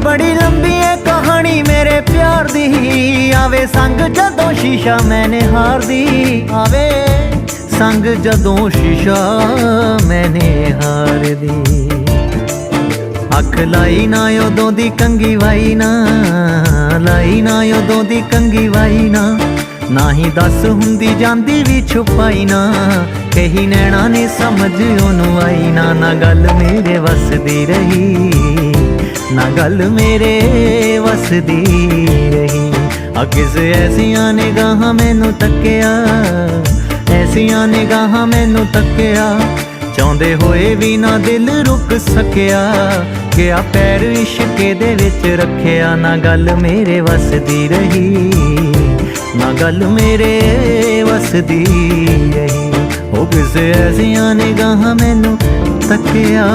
बड़ी लंबी है कहानी मेरे प्यार दी, आवे संग जदों शीशा मैंने हार दी, आवे संग जदों शीशा मैंने हार दी। अख लाई ना उदों दी कंगी वाई ना, लाई ना उदों दी कंगी वाई ना, ना ही दस हुंदी जांदी भी छुपाई ना, कही नैना ने समझ ओनू आई ना। ना गल मेरे वस दी रही, ना गल मेरे वस दी रही। किस ऐसियां निगाहां मैनू तक्किया, ऐसियां निगाहां मैनू तक्किया, चाहुंदे होए भी ना दिल रुक सकिया, गया पैर इश्के दे विच रखिया। ना गल मेरे वस दी रही, ना गल मेरे वस दी रही। ओ किस ऐसियां निगाहां मैनू तक्किया।